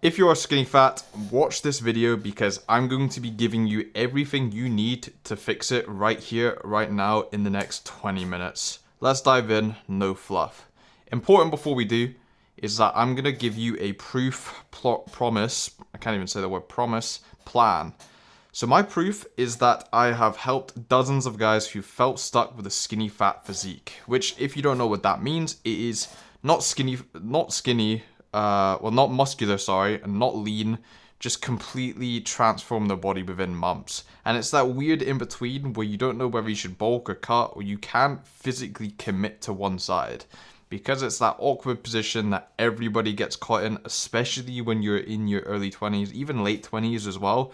If you are skinny fat, watch this video because I'm going to be giving you everything you need to fix it right here, right now, in the next 20 minutes. Let's dive in, no fluff. Important before we do is that I'm going to give you a promise, I can't even say the word promise, plan. So my proof is that I have helped dozens of guys who felt stuck with a skinny fat physique, which if you don't know what that means, it is not not muscular, sorry, and not lean, just completely transform their body within months. And it's that weird in between where you don't know whether you should bulk or cut, or you can't physically commit to one side. Because it's that awkward position that everybody gets caught in, especially when you're in your early 20s, even late 20s as well.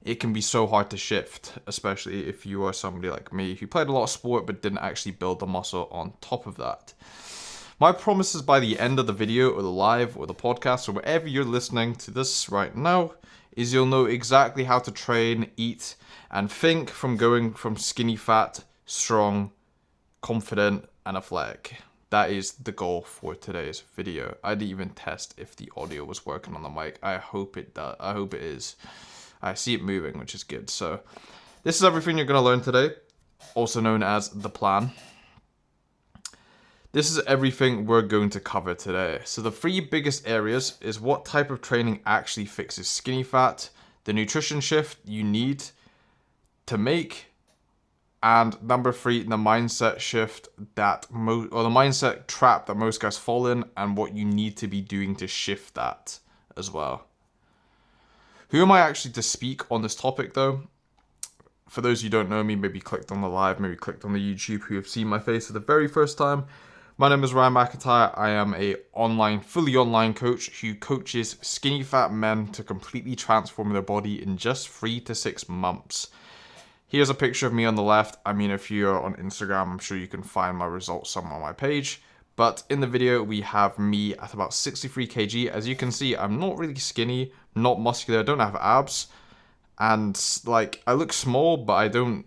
It can be so hard to shift, especially if you are somebody like me who played a lot of sport but didn't actually build the muscle on top of that. My promise is by the end of the video or the live or the podcast or wherever you're listening to this right now is you'll know exactly how to train, eat, and think from going from skinny fat, strong, confident, and athletic. That is the goal for today's video. I didn't even test if the audio was working on the mic. I hope it does. I hope it is. I see it moving, which is good. So this is everything you're going to learn today, also known as the plan. This is everything we're going to cover today. So the three biggest areas is what type of training actually fixes skinny fat, the nutrition shift you need to make, and number three, the mindset shift the mindset trap that most guys fall in, and what you need to be doing to shift that as well. Who am I actually to speak on this topic though? For those who don't know me, maybe clicked on the live, maybe clicked on the YouTube, who have seen my face for the very first time. My name is Ryan McIntyre. I am a fully online coach who coaches skinny fat men to completely transform their body in just 3 to 6 months. Here's a picture of me on the left. I mean, if you're on Instagram, I'm sure you can find my results somewhere on my page. But in the video, we have me at about 63 kg. As you can see, I'm not really skinny, not muscular, I don't have abs. And like, I look small, but I don't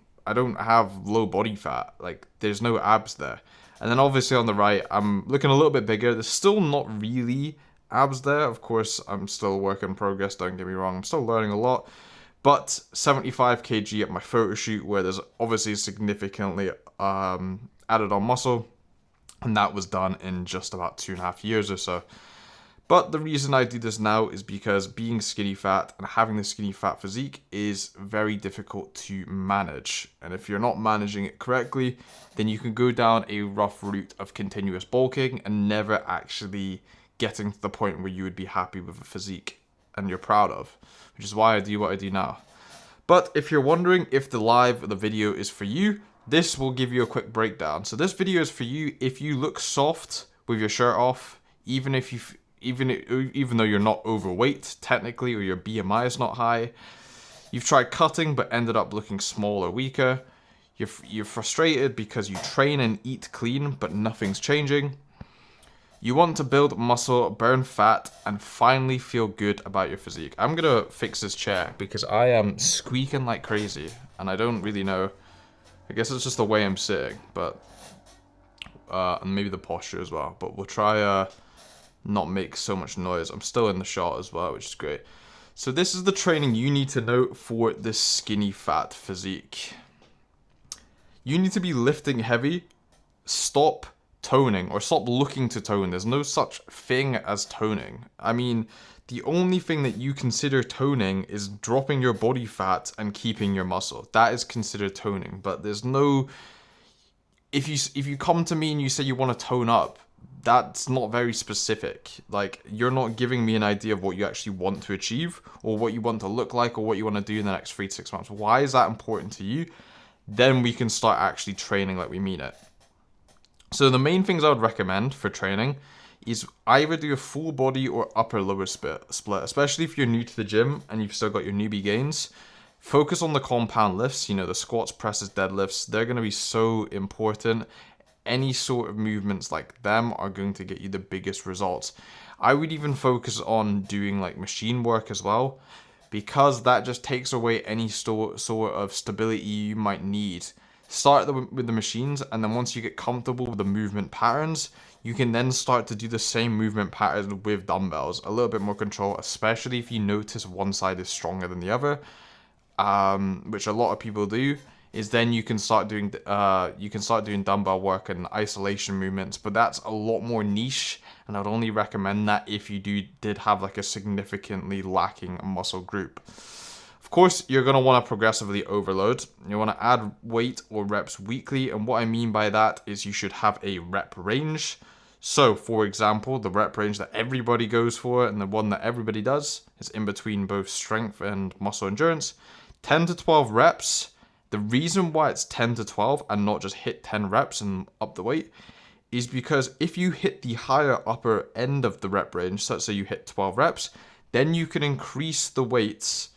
have low body fat. Like, there's no abs there. And then obviously on the right, I'm looking a little bit bigger. There's still not really abs there. Of course, I'm still a work in progress, don't get me wrong. I'm still learning a lot. But 75 kg at my photo shoot, where there's obviously significantly added on muscle. And that was done in just about 2.5 years or so. But the reason I do this now is because being skinny fat and having the skinny fat physique is very difficult to manage. And if you're not managing it correctly, then you can go down a rough route of continuous bulking and never actually getting to the point where you would be happy with a physique and you're proud of, which is why I do what I do now. But if you're wondering if the live or the video is for you, this will give you a quick breakdown. So this video is for you if you look soft with your shirt off, even though you're not overweight technically, or your BMI is not high. You've tried cutting but ended up looking small or weaker. You're frustrated because you train and eat clean but nothing's changing. You want to build muscle, burn fat, and finally feel good about your physique. I'm gonna fix this chair because I am squeaking like crazy and I don't really know. I guess it's just the way I'm sitting, but and maybe the posture as well. But we'll try not make so much noise. I'm still in the shot as well, which is great. So this is the training you need to know for this skinny fat physique. You need to be lifting heavy. Stop toning, or stop looking to tone. There's no such thing as toning. I mean, the only thing that you consider toning is dropping your body fat and keeping your muscle. That is considered toning. But there's no... If you come to me and you say you want to tone up, that's not very specific. Like, you're not giving me an idea of what you actually want to achieve, or what you want to look like, or what you want to do in the next 3 to 6 months. Why is that important to you? Then we can start actually training like we mean it. So the main things I would recommend for training is either do a full body or upper lower split, especially if you're new to the gym and you've still got your newbie gains. Focus on the compound lifts, you know, the squats, presses, deadlifts. They're going to be so important. Any sort of movements like them are going to get you the biggest results. I would even focus on doing like machine work as well, because that just takes away any sort of stability you might need. start with the machines, and then once you get comfortable with the movement patterns, you can then start to do the same movement pattern with dumbbells. A little bit more control, especially if you notice one side is stronger than the other, which a lot of people do. Is then you can start doing dumbbell work and isolation movements, but that's a lot more niche, and I'd only recommend that if you did have like a significantly lacking muscle group. Of course, you're going to want to progressively overload. You want to add weight or reps weekly, and what I mean by that is you should have a rep range. So, for example, the rep range that everybody goes for and the one that everybody does is in between both strength and muscle endurance, 10 to 12 reps. The reason why it's 10 to 12 and not just hit 10 reps and up the weight is because if you hit the higher upper end of the rep range, so let's say you hit 12 reps, then you can increase the weights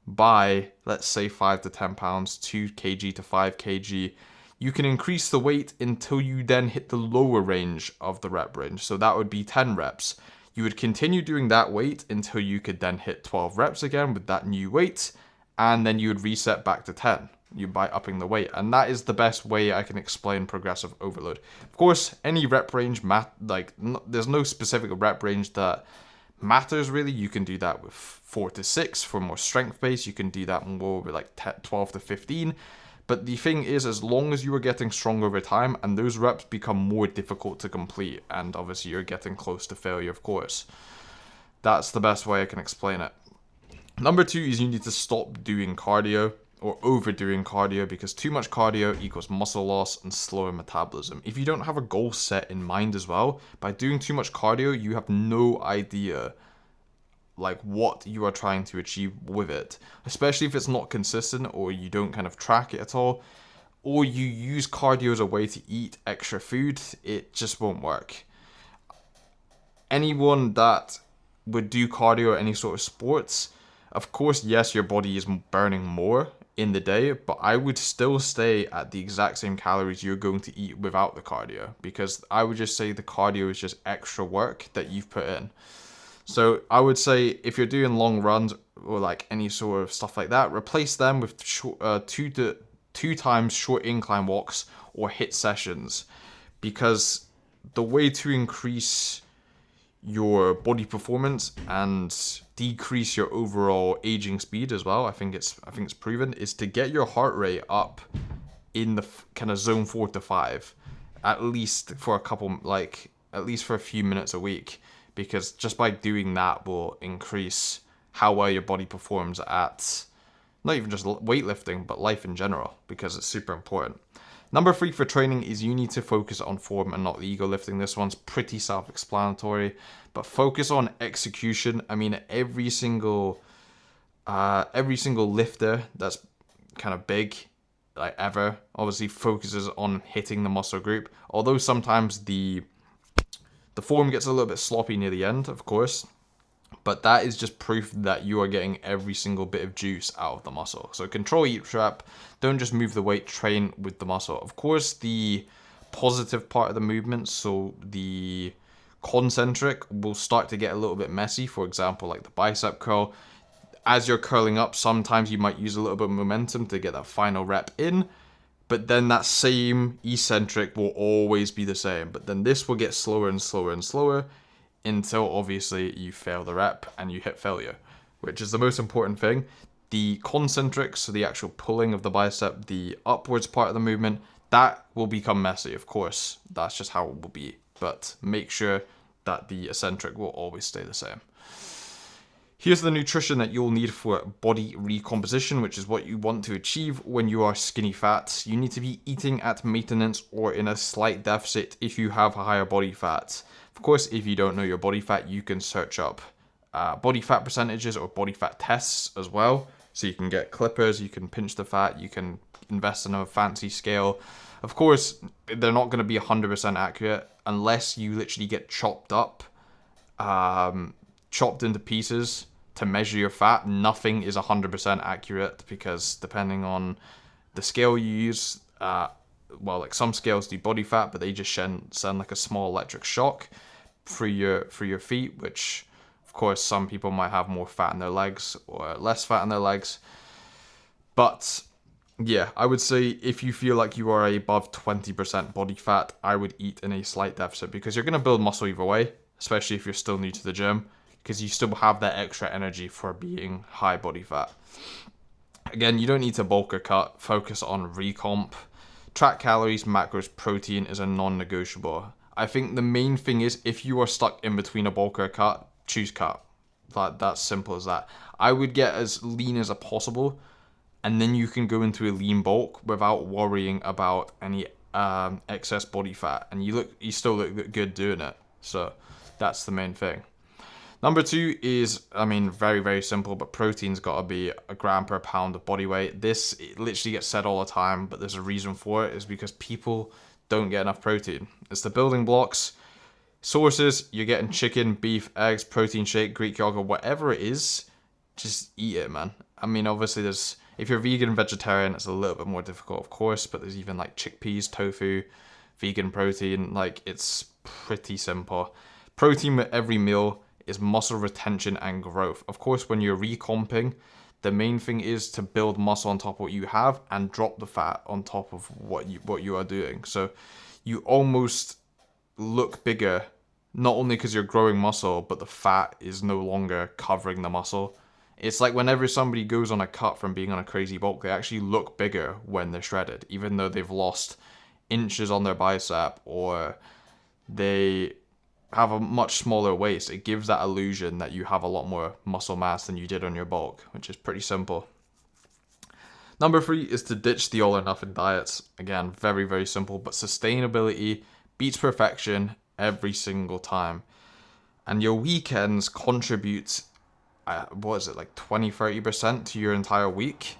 by, let's say, 5 to 10 pounds, 2 kg to 5 kg. You can increase the weight until you then hit the lower range of the rep range. So that would be 10 reps. You would continue doing that weight until you could then hit 12 reps again with that new weight, and then you would reset back to 10. By upping the weight, and that is the best way I can explain progressive overload. Of course, any rep range there's no specific rep range that matters really. You can do that with 4 to 6 for more strength base. You can do that more with like 12 to 15. But the thing is, as long as you are getting stronger over time and those reps become more difficult to complete, and obviously you're getting close to failure, of course, that's the best way I can explain it. Number 2 is you need to stop doing cardio or overdoing cardio, because too much cardio equals muscle loss and slower metabolism. If you don't have a goal set in mind as well, by doing too much cardio, you have no idea like what you are trying to achieve with it, especially if it's not consistent or you don't kind of track it at all, or you use cardio as a way to eat extra food. It just won't work. Anyone that would do cardio or any sort of sports, of course, yes, your body is burning more in the day, but I would still stay at the exact same calories you're going to eat without the cardio, because I would just say the cardio is just extra work that you've put in. So I would say if you're doing long runs or like any sort of stuff like that, replace them with two times short incline walks or HIIT sessions, because the way to increase your body performance and decrease your overall aging speed as well, I think it's proven, is to get your heart rate up in the kind of zone 4 to 5, at least for a few minutes a week, because just by doing that will increase how well your body performs at not even just weightlifting, but life in general, because it's super important. Number 3 for training is you need to focus on form and not the ego lifting. This one's pretty self-explanatory, but focus on execution. I mean, every single lifter that's kind of big, like ever, obviously focuses on hitting the muscle group. Although sometimes the form gets a little bit sloppy near the end, of course. But that is just proof that you are getting every single bit of juice out of the muscle. So control each rep. Don't just move the weight, train with the muscle. Of course, the positive part of the movement, so the concentric, will start to get a little bit messy. For example, like the bicep curl. As you're curling up, sometimes you might use a little bit of momentum to get that final rep in. But then that same eccentric will always be the same. But then this will get slower and slower and slower, until obviously you fail the rep and you hit failure, which is the most important thing. The concentric, so the actual pulling of the bicep, the upwards part of the movement, that will become messy, of course. That's just how it will be. But make sure that the eccentric will always stay the same. Here's the nutrition that you'll need for body recomposition, which is what you want to achieve when you are skinny fat. You need to be eating at maintenance or in a slight deficit if you have a higher body fat. Of course, if you don't know your body fat, you can search up body fat percentages or body fat tests as well. So you can get clippers, you can pinch the fat, you can invest in a fancy scale. Of course, they're not going to be 100% accurate unless you literally get chopped into pieces to measure your fat. Nothing is 100% accurate, because depending on the scale you use, like some scales do body fat, but they just send like a small electric shock through your feet, which of course some people might have more fat in their legs or less fat in their legs. But Yeah, I would say if you feel like you are above 20% body fat, I would eat in a slight deficit because you're going to build muscle either way, especially if you're still new to the gym, because you still have that extra energy for being high body fat. Again, you don't need to bulk or cut, focus on recomp. Track calories, macros, protein is a non-negotiable. I think the main thing is if you are stuck in between a bulk or a cut, choose cut. That's simple as that. I would get as lean as possible, and then you can go into a lean bulk without worrying about any excess body fat, and you still look good doing it. So that's the main thing. Number two is, I mean, very, very simple, but protein's got to be a gram per pound of body weight. This literally gets said all the time, but there's a reason for it, is because people don't get enough protein. It's the building blocks. Sources, you're getting chicken, beef, eggs, protein shake, Greek yogurt, whatever it is, just eat it, man. I mean, obviously if you're vegan and vegetarian, it's a little bit more difficult, of course, but there's even like chickpeas, tofu, vegan protein, like it's pretty simple. Protein with every meal is muscle retention and growth. Of course, when you're recomping, the main thing is to build muscle on top of what you have and drop the fat on top of what you are doing. So you almost look bigger, not only because you're growing muscle, but the fat is no longer covering the muscle. It's like whenever somebody goes on a cut from being on a crazy bulk, they actually look bigger when they're shredded, even though they've lost inches on their bicep or they have a much smaller waist. It gives that illusion that you have a lot more muscle mass than you did on your bulk, which is pretty simple. Number three is to ditch the all or nothing diets. Again, very, very simple, but sustainability beats perfection every single time. And your weekends contribute, what is it, like 20-30% to your entire week.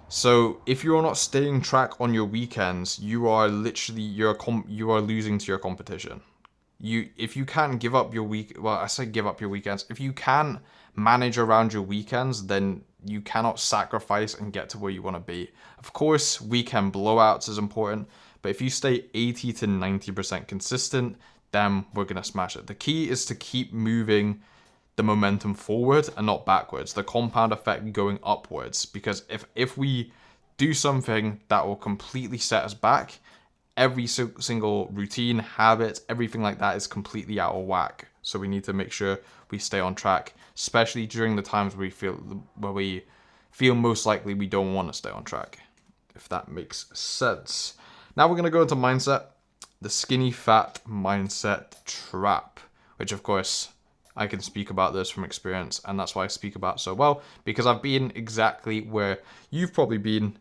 So if you're not staying track on your weekends, you are literally you are losing to your competition. If you can give up your I say give up your weekends. If you can manage around your weekends, then you cannot sacrifice and get to where you want to be. Of course, weekend blowouts is important, but if you stay 80 to 90% consistent, then we're gonna smash it. The key is to keep moving the momentum forward and not backwards. The compound effect going upwards, because if we do something that will completely set us back, every single routine, habit, everything like that is completely out of whack. So we need to make sure we stay on track, especially during the times where we feel most likely we don't want to stay on track, if that makes sense. Now we're going to go into mindset, the skinny fat mindset trap, which of course I can speak about this from experience, and that's why I speak about it so well, because I've been exactly where you've probably been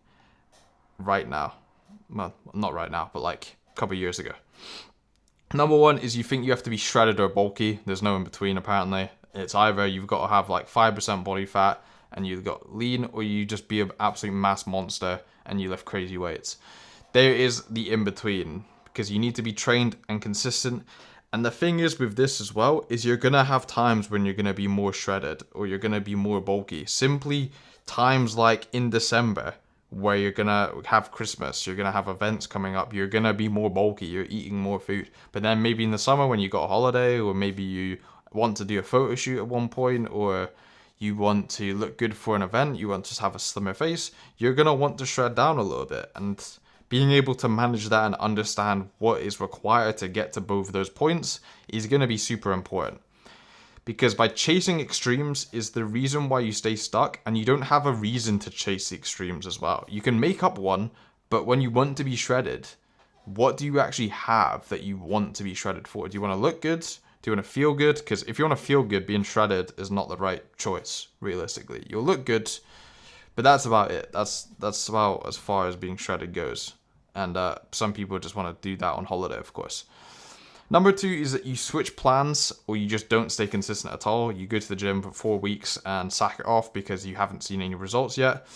right now. Well, not right now, but like a couple of years ago. Number one is you think you have to be shredded or bulky. There's no in between, apparently. It's either you've got to have like 5% body fat and you've got lean, or you just be an absolute mass monster and you lift crazy weights. There is the in between, because you need to be trained and consistent. And the thing is with this as well, is you're going to have times when you're going to be more shredded or you're going to be more bulky. Simply times like in December, where you're gonna have Christmas, you're gonna have events coming up, you're gonna be more bulky, you're eating more food. But then maybe in the summer when you got a holiday, or maybe you want to do a photo shoot at one point, or you want to look good for an event, you want to have a slimmer face, you're gonna want to shred down a little bit. And being able to manage that and understand what is required to get to both of those points is gonna be super important. Because by chasing extremes is the reason why you stay stuck, and you don't have a reason to chase the extremes as well. You can make up one, but when you want to be shredded, what do you actually have that you want to be shredded for? Do you want to look good? Do you want to feel good? Because if you want to feel good, being shredded is not the right choice, realistically. You'll look good, but that's about it. That's about as far as being shredded goes. And some people just want to do that on holiday, of course. Number two is that you switch plans, or you just don't stay consistent at all. You go to the gym for 4 weeks and sack it off because you haven't seen any results yet.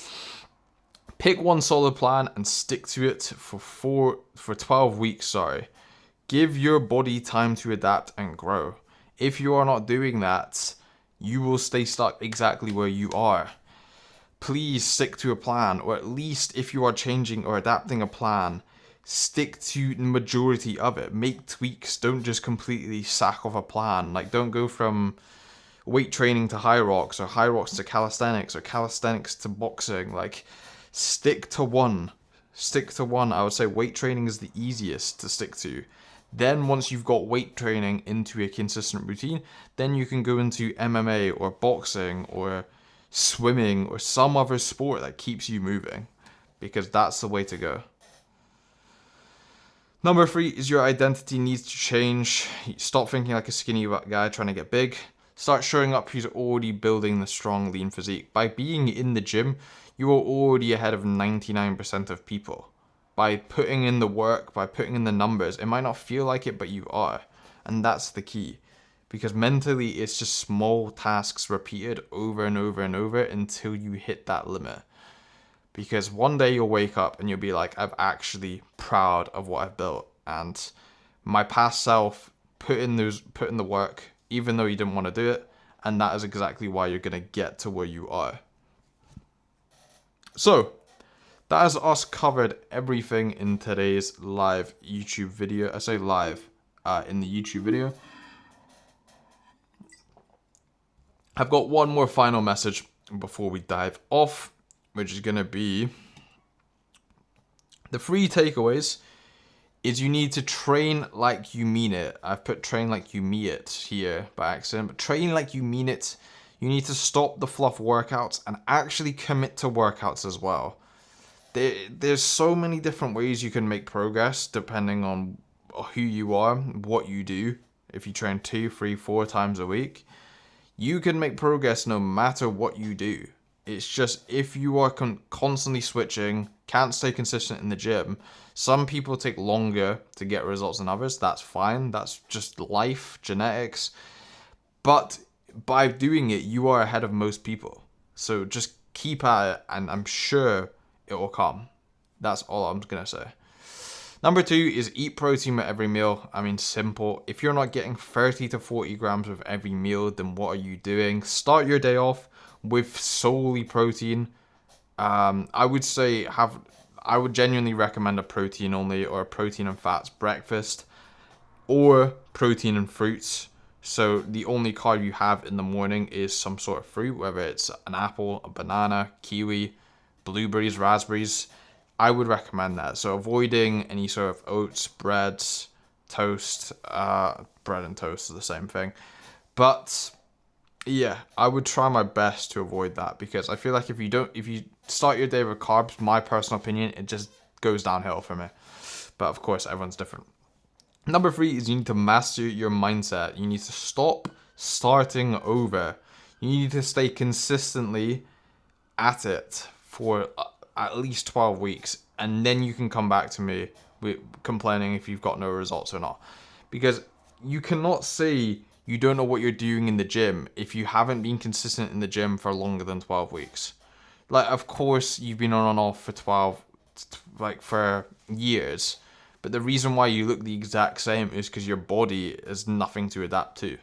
Pick one solid plan and stick to it for 12 weeks, sorry. Give your body time to adapt and grow. If you are not doing that, you will stay stuck exactly where you are. Please stick to a plan, or at least if you are changing or adapting a plan, stick to the majority of it. Make tweaks. Don't just completely sack off a plan. Like, don't go from weight training to high rocks, or high rocks to calisthenics, or calisthenics to boxing. Like, Stick to one. Stick to one. I would say weight training is the easiest to stick to. Then once you've got weight training into a consistent routine, then you can go into MMA or boxing or swimming or some other sport that keeps you moving, because that's the way to go. Number 3 is your identity needs to change. Stop thinking like a skinny guy trying to get big. Start showing up who's already building the strong, lean physique. By being in the gym, you are already ahead of 99% of people. By putting in the work, by putting in the numbers, it might not feel like it, but you are. And that's the key. Because mentally, it's just small tasks repeated over and over and over until you hit that limit. Because one day you'll wake up and you'll be like, I'm actually proud of what I've built. And my past self put in the work, even though you didn't want to do it. And that is exactly why you're going to get to where you are. So, that has us covered everything in today's live YouTube video. I say live in the YouTube video. I've got one more final message before we dive off, which is going to be the 3 takeaways is you need to train like you mean it. I've put train like you mean it here by accident, but train like you mean it. You need to stop the fluff workouts and actually commit to workouts as well. There's so many different ways you can make progress depending on who you are, what you do. If you train 2, 3, 4 times a week, you can make progress no matter what you do. It's just if you are constantly switching, can't stay consistent in the gym, some people take longer to get results than others. That's fine. That's just life, genetics. But by doing it, you are ahead of most people. So just keep at it, and I'm sure it will come. That's all I'm going to say. Number 2 is eat protein with every meal. I mean, simple. If you're not getting 30 to 40 grams with every meal, then what are you doing? Start your day off with solely protein. I would genuinely recommend a protein only or a protein and fats breakfast or protein and fruits. So the only carb you have in the morning is some sort of fruit, whether it's an apple, a banana, kiwi, blueberries, raspberries. I would recommend that. So avoiding any sort of oats, breads, toast. Bread and toast are the same thing. But yeah, I would try my best to avoid that, because I feel like if you start your day with carbs, my personal opinion, it just goes downhill for me. But of course, everyone's different. Number 3 is you need to master your mindset. You need to stop starting over. You need to stay consistently at it for at least 12 weeks. And then you can come back to me with complaining if you've got no results or not. Because you cannot say you don't know what you're doing in the gym if you haven't been consistent in the gym for longer than 12 weeks. Like, of course, you've been on and off for years. But the reason why you look the exact same is because your body has nothing to adapt to.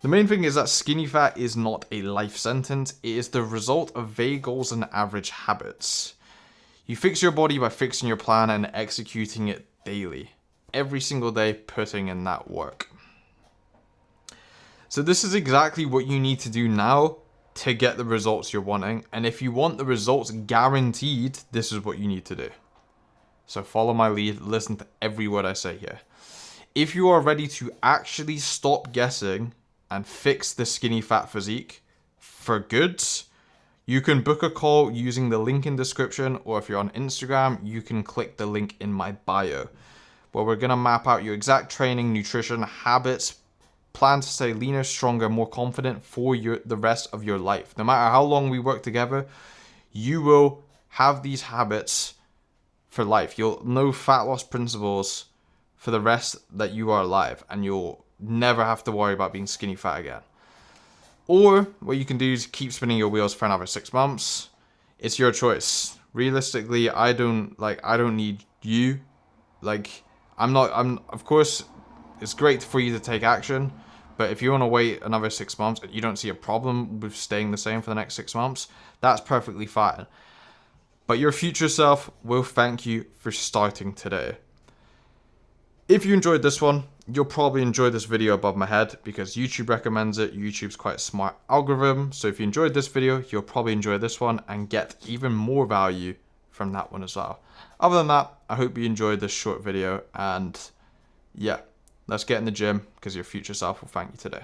The main thing is that skinny fat is not a life sentence. It is the result of vague goals and average habits. You fix your body by fixing your plan and executing it daily. Every single day, putting in that work. So this is exactly what you need to do now to get the results you're wanting. And if you want the results guaranteed, this is what you need to do. So follow my lead, listen to every word I say here. If you are ready to actually stop guessing and fix the skinny fat physique for good, you can book a call using the link in description, or if you're on Instagram, you can click the link in my bio, where we're going to map out your exact training, nutrition, habits, plan to stay leaner, stronger, more confident for the rest of your life. No matter how long we work together, you will have these habits for life. You'll know fat loss principles for the rest that you are alive, and you'll never have to worry about being skinny fat again. Or what you can do is keep spinning your wheels for another 6 months. It's your choice. Realistically, I don't need you. Of course, it's great for you to take action, but if you want to wait another 6 months and you don't see a problem with staying the same for the next 6 months, that's perfectly fine. But your future self will thank you for starting today. If you enjoyed this one, you'll probably enjoy this video above my head because YouTube recommends it. YouTube's quite a smart algorithm. So if you enjoyed this video, you'll probably enjoy this one and get even more value from that one as well. Other than that, I hope you enjoyed this short video, and yeah, let's get in the gym because your future self will thank you today.